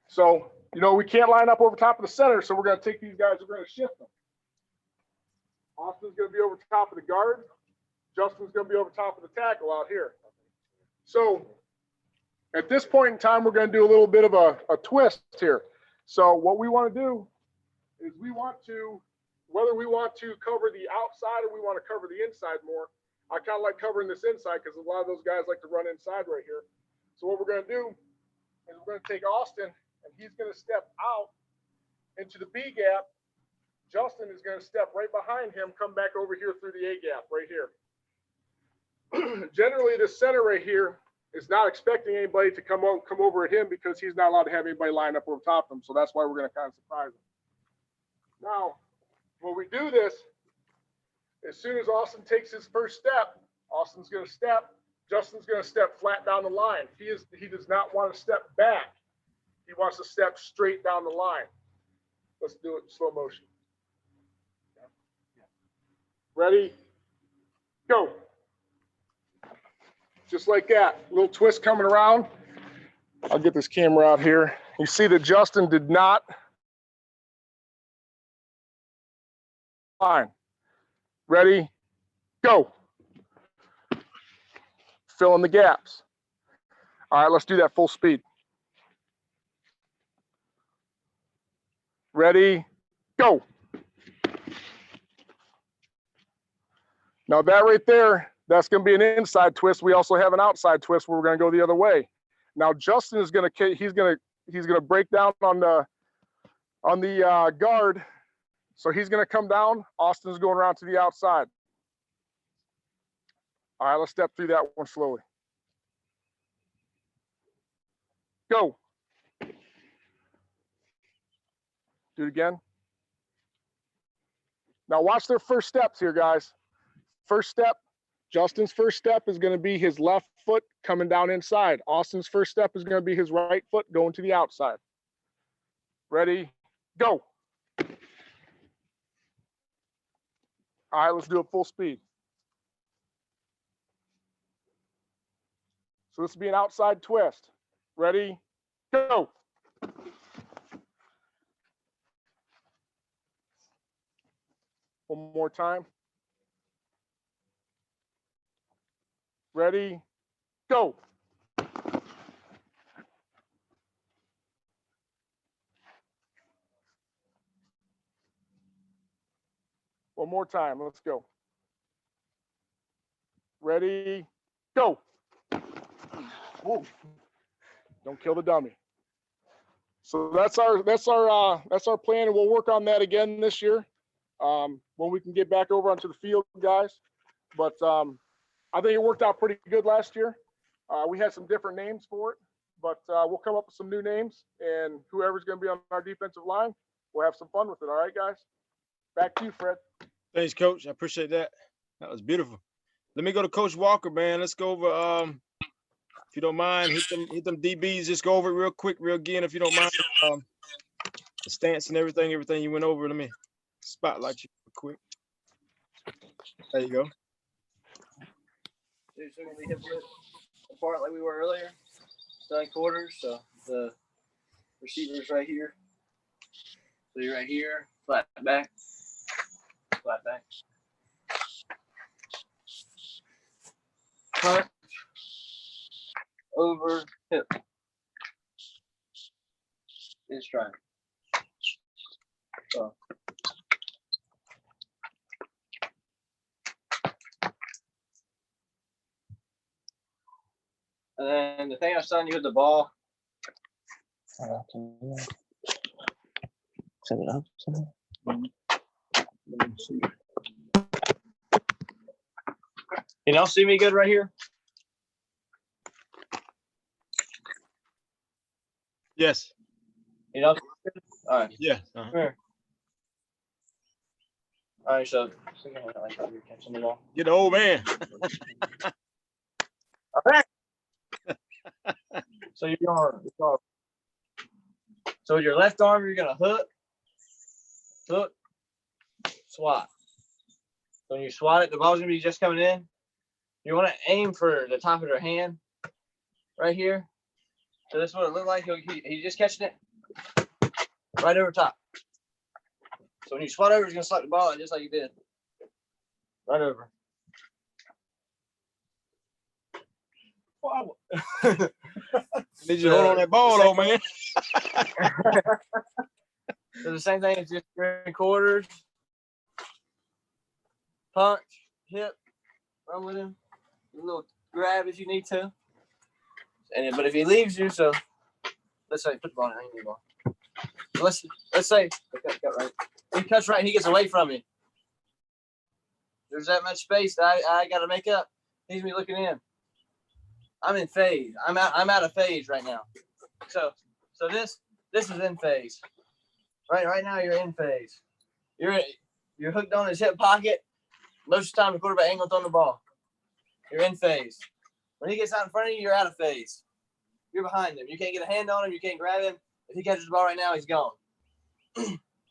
So, we can't line up over top of the center, so we're going to take these guys, we're going to shift them. Austin's going to be over top of the guard. Justin's going to be over top of the tackle out here. So, at this point in time, we're going to do a little bit of a twist here. So, what we want to do is whether we want to cover the outside or we want to cover the inside more. I kind of like covering this inside because a lot of those guys like to run inside right here. So, what we're going to do is we're going to take Austin, and he's going to step out into the B gap. Justin is going to step right behind him, come back over here through the A gap right here. Generally, the center right here is not expecting anybody to come over at him because he's not allowed to have anybody line up over top of him. So that's why we're going to kind of surprise him. Now, when we do this, as soon as Austin takes his first step, Austin's going to step. Justin's going to step flat down the line. He does not want to step back. He wants to step straight down the line. Let's do it in slow motion. Ready? Go. Just like that. Little twist coming around. I'll get this camera out here. You see that Justin did not. Fine. Ready? Go. Fill in the gaps. All right, let's do that full speed. Ready? Go. Now that right there, that's going to be an inside twist. We also have an outside twist where we're going to go the other way. Now Justin is going to he's going to break down on the guard. So he's going to come down. Austin's going around to the outside. All right, let's step through that one slowly. Go. Do it again. Now watch their first steps here, guys. First step, Justin's first step is going to be his left foot coming down inside. Austin's first step is going to be his right foot going to the outside. Ready, go. All right, let's do it full speed. So this will be an outside twist. Ready, go. One more time. Ready, go. One more time, let's go. Ready, go. Whoa. Don't kill the dummy. So that's our plan, and we'll work on that again this year when we can get back over onto the field, guys. But I think it worked out pretty good last year. We had some different names for it, but we'll come up with some new names, and whoever's going to be on our defensive line, we'll have some fun with it. All right, guys. Back to you, Fred. Thanks, Coach. I appreciate that. That was beautiful. Let me go to Coach Walker, man. Let's go over. If you don't mind, hit them DBs. Just go over it real quick, real again, if you don't mind. The stance and everything you went over. Let me spotlight you real quick. There you go. Dude, so we're gonna be hip width apart like we were earlier. Done quarters, so the receiver's right here. So you're right here, flat back. Flat back. Punch. Over hip. Is trying. So. And then the thing I was telling you with the ball. Set it up. Can y'all see me good right here? Yes. You know? All right. Yeah. Come here. All right, so you're catching the ball. Get the old man. All right. So you're going. So with your left arm, you're gonna hook, swat. So when you swat it, the ball's gonna be just coming in. You want to aim for the top of their hand, right here. So this is what it looked like. He's just catching it right over top. So when you swat over, he's gonna slap the ball out just like you did. Right over. Wow. Need you to hold on that ball, though, man. So the same thing as just 3/4. Punch, hip, run with him. A little grab if you need to. And but if he leaves you, so let's say put the ball in, I need the ball. So let's say cut right. He cuts right, he gets away from me. There's that much space that I gotta make up. He's me looking in. I'm in phase. I'm out of phase right now. So this is in phase. Right now you're in phase. You're hooked on his hip pocket. Most of the time the quarterback ain't gonna throw the ball. You're in phase. When he gets out in front of you, you're out of phase. You're behind him. You can't get a hand on him. You can't grab him. If he catches the ball right now, he's gone.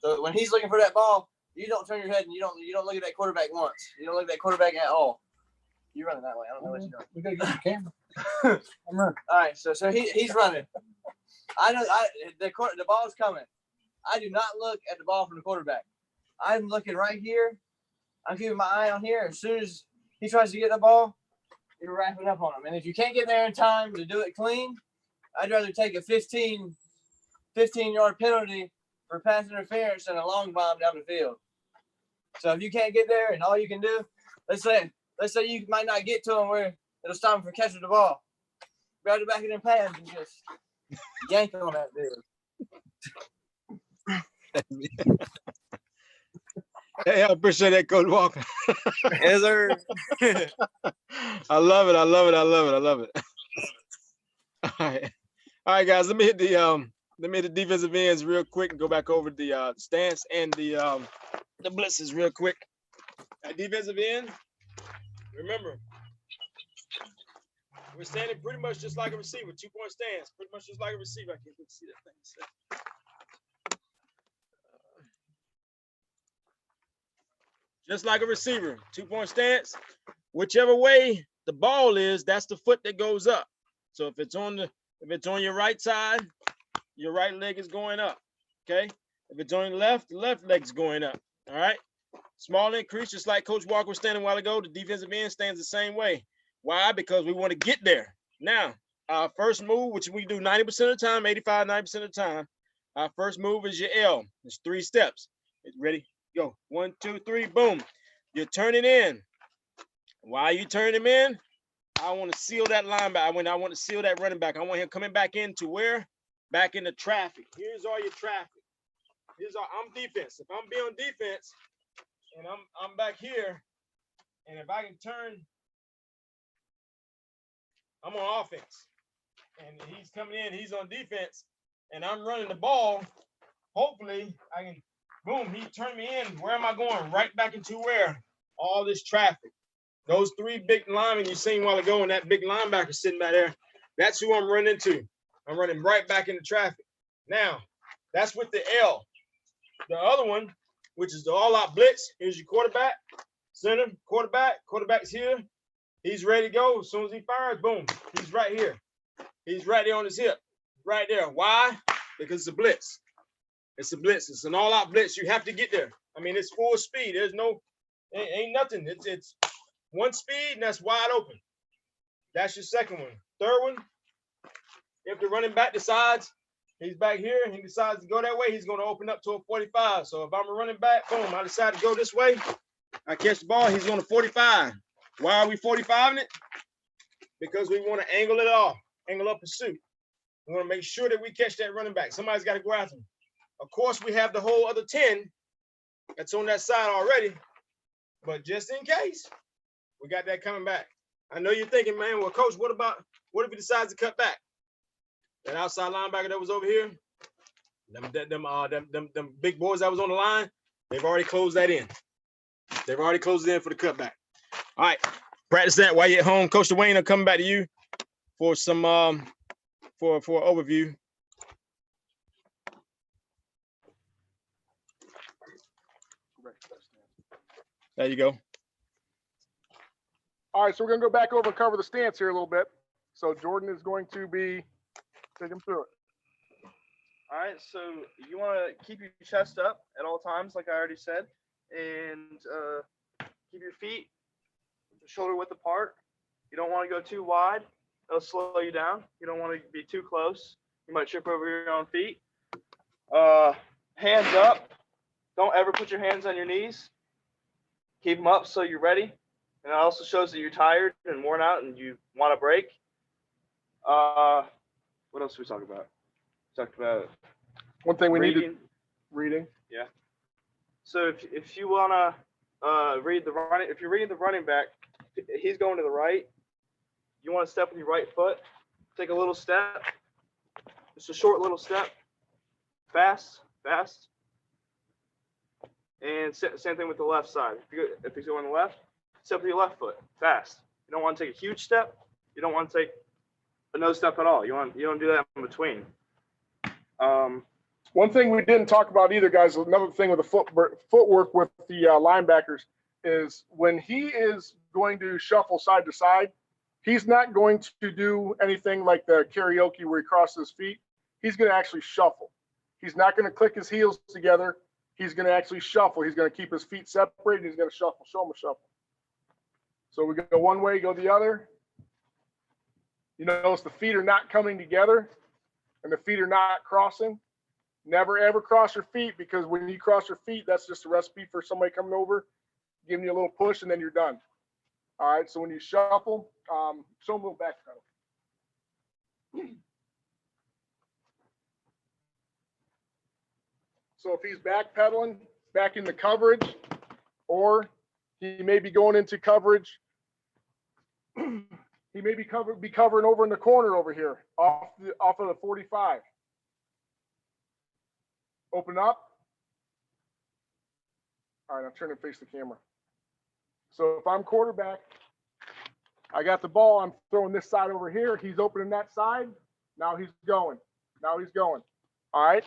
So when he's looking for that ball, you don't turn your head and you don't look at that quarterback once. You don't look at that quarterback at all. You're running that way. I don't know what you're doing. We gotta get the camera. I'm running. All right, so he's running. I know the ball's coming. I do not look at the ball from the quarterback. I'm looking right here. I'm keeping my eye on here. As soon as he tries to get the ball, you're wrapping up on him. And if you can't get there in time to do it clean, I'd rather take a 15-yard penalty for pass interference than a long bomb down the field. So if you can't get there and all you can do, let's say you might not get to him where it'll stop him from catching the ball. Grab the back of them pads and just yank on that dude. Hey, I appreciate that, Coach Walker. Yes, sir. I love it. All right, guys. Let me hit the defensive ends real quick and go back over the stance and the blitzes real quick. At defensive end, Remember, we're standing pretty much just like a receiver, 2-point stance, pretty much just like a receiver. I can't see that thing. Just like a receiver, 2-point stance. Whichever way the ball is, that's the foot that goes up. So if it's on your right side, your right leg is going up. Okay. If it's on the left leg's going up. All right. Small increase, just like Coach Walker was standing a while ago. The defensive end stands the same way. Why? Because we want to get there. Now, our first move, which we do 90% of the time, 85, 90% of the time, our first move is your L. It's 3 steps. Ready? Go. 1, 2, 3, boom. You're turning in. Why are you turning him in? I want to seal that linebacker. I want to seal that running back. I want him coming back into where? Back into traffic. Here's all your traffic. I'm defense. If I'm being on defense and I'm back here, and if I can turn, I'm on offense. And he's coming in, he's on defense, and I'm running the ball. Hopefully I can, boom, he turned me in. Where am I going? Right back into where? All this traffic. Those 3 big linemen you seen a while ago, and that big linebacker sitting back there, that's who I'm running into. I'm running right back into traffic. Now, that's with the L. The other one, which is the all-out blitz, here's your quarterback, center, quarterback's here. He's ready to go. As soon as he fires, boom, he's right here. He's right there on his hip, right there. Why? Because it's a blitz. It's a blitz. It's an all-out blitz. You have to get there. I mean, it's full speed. There's no, ain't nothing. It's one speed, and that's wide open. That's your second one. Third one, if the running back decides he's back here and he decides to go that way, he's going to open up to a 45. So if I'm a running back, boom, I decide to go this way. I catch the ball, he's going to 45. Why are we 45ing it? Because we want to angle it off, angle up pursuit. We want to make sure that we catch that running back. Somebody's got to go after him. Of course, we have the whole other 10 that's on that side already, but just in case, we got that coming back. I know you're thinking, man, well, coach, what if he decides to cut back? That outside linebacker that was over here, them big boys that was on the line, they've already closed that in. They've already closed it in for the cutback. All right, practice that while you're at home. Coach Dwayne, I'm coming back to you for some for an overview. There you go. All right, so we're going to go back over and cover the stance here a little bit. So Jordan is going to be taking through it. All right, so you want to keep your chest up at all times, like I already said, and keep your feet shoulder width apart. You don't want to go too wide. It'll slow you down. You don't want to be too close. You might trip over your own feet. Hands up. Don't ever put your hands on your knees. Keep them up so you're ready. And it also shows that you're tired and worn out and you want to break. What else did we talk about? We talked about one thing we reading. needed. Reading. Yeah. So if you want to read the running, if you're reading the running back, he's going to the right. You want to step with your right foot. Take a little step. Just a short little step. Fast. And same thing with the left side. If he's going left, step with your left foot. Fast. You don't want to take a huge step. You don't want to take no step at all. You don't do that in between. One thing we didn't talk about either, guys, another thing with the footwork with the linebackers is when he is going to shuffle side to side, he's not going to do anything like the karaoke where he crosses his feet. He's going to actually shuffle. He's not going to click his heels together. He's going to actually shuffle. He's going to keep his feet separated. He's going to shuffle, show him a shuffle. So we go one way, go the other. You notice the feet are not coming together and the feet are not crossing. Never, ever cross your feet, because when you cross your feet, that's just a recipe for somebody coming over, giving you a little push, and then you're done. All right, so when you shuffle, show them a little back pedal. So if he's backpedaling, back into coverage, or he may be going into coverage, he may be covering over in the corner over here, off of the 45. Open up. All right, I'm turning to face the camera. So if I'm quarterback I got the ball. I'm throwing this side over here. He's opening that side. Now he's going. Now he's going. All right.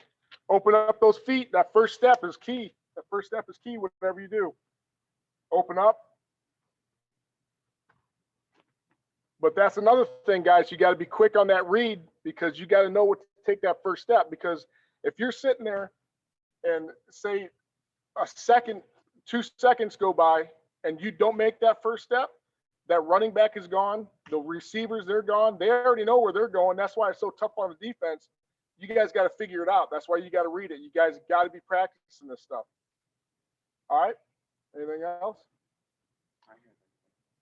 Open up those feet. That first step is key. That first step is key, whatever you do. Open up. But that's another thing, guys. You got to be quick on that read because you got to know what to take that first step. Because if you're sitting there and say a second, 2 seconds go by and you don't make that first step, that running back is gone. The receivers, they're gone. They already know where they're going. That's why it's so tough on the defense. You guys got to figure it out. That's why you got to read it. You guys got to be practicing this stuff. All right. Anything else?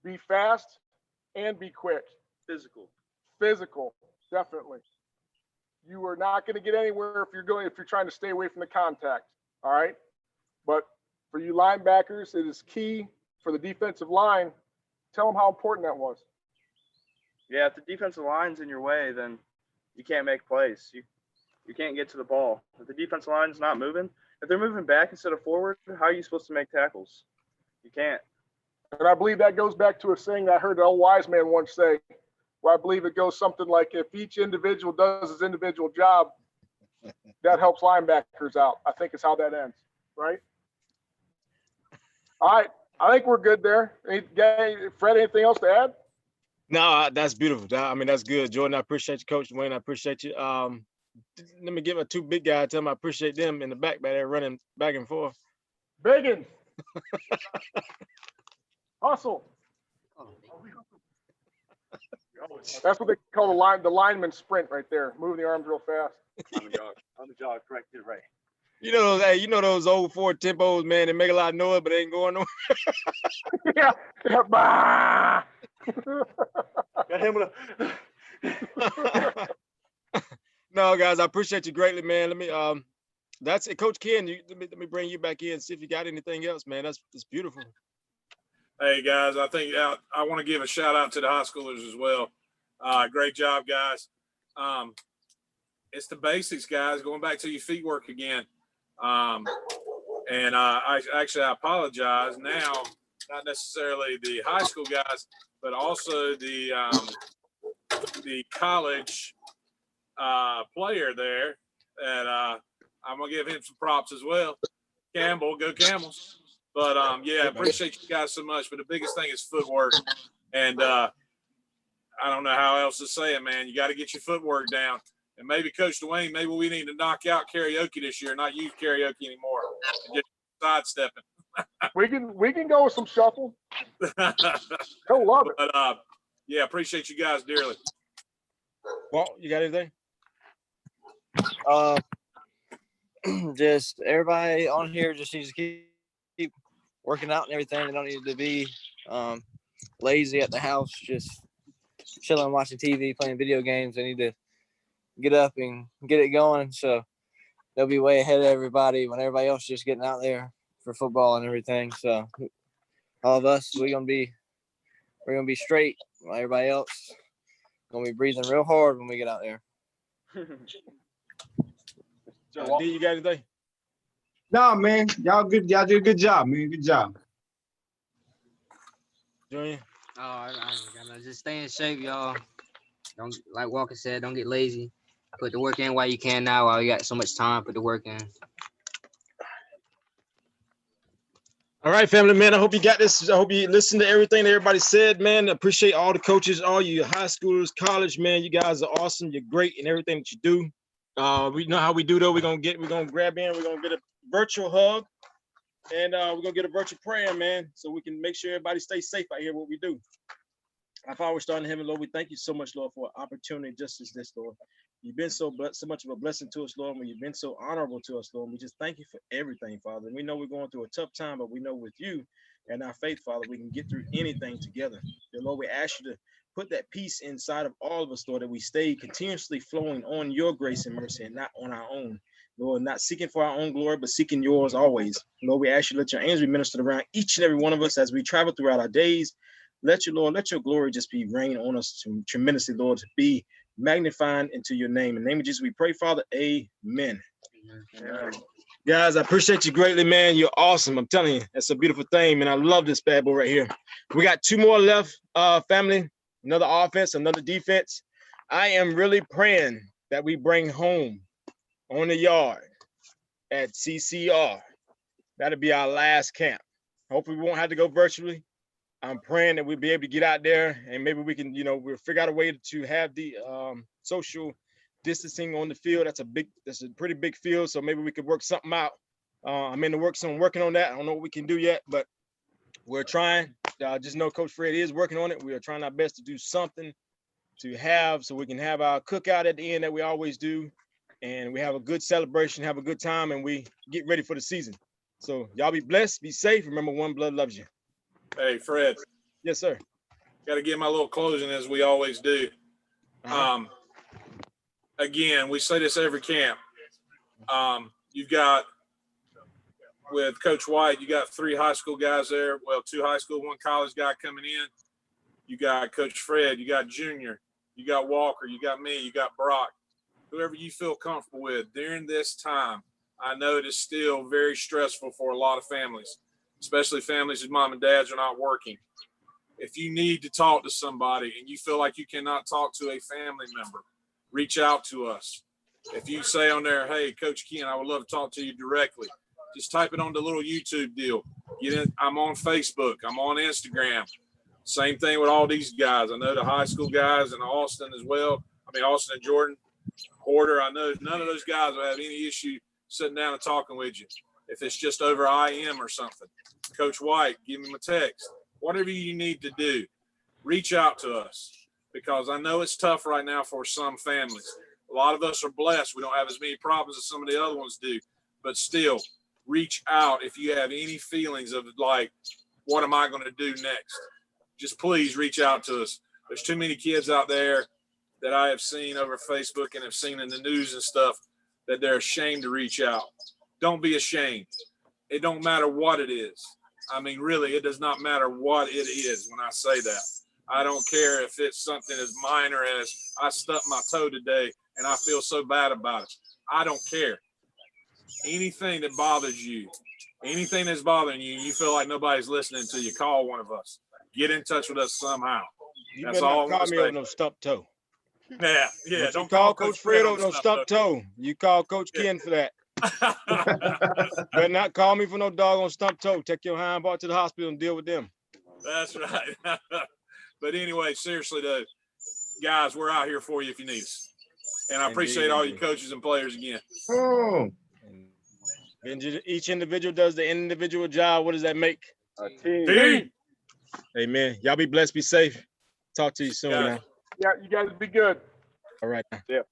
Be fast and be quick. Physical. Physical, definitely. You are not going to get anywhere if you're trying to stay away from the contact. All right. But for you linebackers, it is key for the defensive line. Tell them how important that was. Yeah, if the defensive line's in your way, then you can't make plays. You can't get to the ball. If the defensive line's not moving, if they're moving back instead of forward, how are you supposed to make tackles? You can't. And I believe that goes back to a saying that I heard an old wise man once say, where I believe it goes something like, if each individual does his individual job, that helps linebackers out. I think is how that ends, right? All right. I think we're good there. Fred, anything else to add? No, that's beautiful. I mean, that's good. Jordan, I appreciate you. Coach Dwayne, I appreciate you. Let me give my 2 big guys, tell them I appreciate them in the back there running back and forth. Biggins. Hustle. That's what they call the lineman sprint right there. Moving the arms real fast. On the jog, correct, get it right. You know those old Ford Tempos, man, they make a lot of noise, but they ain't going nowhere. Yeah. Bah! Got him with a No, guys, I appreciate you greatly, man. Let me that's it, Coach Ken. Let me bring you back in, see if you got anything else, man. That's beautiful. Hey guys, I think I want to give a shout out to the high schoolers as well. Great job, guys. It's the basics, guys. Going back to your feet work again. And I apologize now, not necessarily the high school guys, but also the college player there. And I'm gonna give him some props as well. Campbell, go Camels. But yeah, appreciate you guys so much. But the biggest thing is footwork, and I don't know how else to say it, man. You got to get your footwork down. And maybe Coach Dwayne, maybe we need to knock out karaoke this year, not use karaoke anymore, and just sidestepping. We can go with some shuffle. He'll love it. But yeah, appreciate you guys dearly. Walt, you got anything? Just everybody on here just needs to keep working out and everything. They don't need to be lazy at the house, just chilling, watching TV, playing video games. They need to get up and get it going, so they'll be way ahead of everybody when everybody else is just getting out there for football and everything. So all of us, we're gonna be straight while everybody else gonna be breathing real hard when we get out there. D, you got anything? Nah, man, y'all good. Y'all did a good job, man. Good job. Junior? Oh, I gotta just stay in shape, y'all. Don't, like Walker said, don't get lazy. Put the work in while you can now, while you got so much time, put the work in. All right, family, man. I hope you got this. I hope you listened to everything that everybody said, man. I appreciate all the coaches, all you high schoolers, college, man. You guys are awesome. You're great in everything that you do. We know how we do, though. We're gonna grab in, we're gonna get a virtual hug, and we're gonna get a virtual prayer, man, so we can make sure everybody stays safe out here, what we do. Our Father, starting in heaven, Lord, we thank you so much, Lord, for an opportunity just as this, Lord. You've been so much of a blessing to us, Lord, and you've been so honorable to us, Lord. We just thank you for everything, Father. And we know we're going through a tough time, but we know with you and our faith, Father, we can get through anything together. And Lord, we ask you to put that peace inside of all of us, Lord, that we stay continuously flowing on your grace and mercy and not on our own. Lord, not seeking for our own glory, but seeking yours always. Lord, we ask you to let your angels be ministered around each and every one of us as we travel throughout our days. Let your glory just be rain on us tremendously, Lord, to be magnifying into your name. In the name of Jesus, we pray, Father. Amen. Amen. Guys, I appreciate you greatly, man. You're awesome. I'm telling you, that's a beautiful thing, man. I love this bad boy right here. We got 2 more left, family. another offense, another defense. I am really praying that we bring home on the yard at CCR. That'll be our last camp. Hopefully we won't have to go virtually. I'm praying that we'll be able to get out there and maybe we can, we'll figure out a way to have the social distancing on the field. That's a pretty big field. So maybe we could work something out. I'm in the works on working on that. I don't know what we can do yet, but we're trying. Just know Coach Fred is working on it. We are trying our best to do something to have so we can have our cookout at the end that we always do. And we have a good celebration, have a good time, and we get ready for the season. So y'all be blessed, be safe. Remember, One Blood loves you. Hey, Fred. Yes, sir. Got to get my little closing as we always do. Again, we say this every camp. You've got, with Coach White, you got 3 high school guys there. Well, 2 high school, 1 college guy coming in. You got Coach Fred, you got Junior, you got Walker, you got me, you got Brock. Whoever you feel comfortable with during this time. I know it is still very stressful for a lot of families, especially families whose mom and dads are not working. If you need to talk to somebody and you feel like you cannot talk to a family member, reach out to us. If you say on there, hey, Coach Ken, I would love to talk to you directly, just type it on the little YouTube deal. Get in. I'm on Facebook. I'm on Instagram. Same thing with all these guys. I know the high school guys and Austin as well. I mean, Austin and Jordan, Porter. I know none of those guys will have any issue sitting down and talking with you. If it's just over IM or something, Coach White, give him a text. Whatever you need to do, reach out to us because I know it's tough right now for some families. A lot of us are blessed. We don't have as many problems as some of the other ones do, but still reach out if you have any feelings of like, what am I going to do next? Just please reach out to us. There's too many kids out there that I have seen over Facebook and have seen in the news and stuff that they're ashamed to reach out. Don't be ashamed. It don't matter what it is. I mean, really, it does not matter what it is when I say that. I don't care if it's something as minor as I stubbed my toe today and I feel so bad about it. I don't care. Anything that bothers you, anything that's bothering you, you feel like nobody's listening to you, call one of us. Get in touch with us somehow. You That's better all not call me over no stump toe. Yeah. Don't call Coach Fred over no stump toe. You call Coach Ken for that. Better not call me for no dog on stump toe. Take your hind part to the hospital and deal with them. That's right. But anyway, seriously though, guys, we're out here for you if you need us. And I appreciate all you coaches and players again. Each individual does the individual job. What does that make? A team. Team. Amen. Y'all be blessed, be safe. Talk to you soon. Guys. Now. Yeah, you guys be good. All right. Yeah.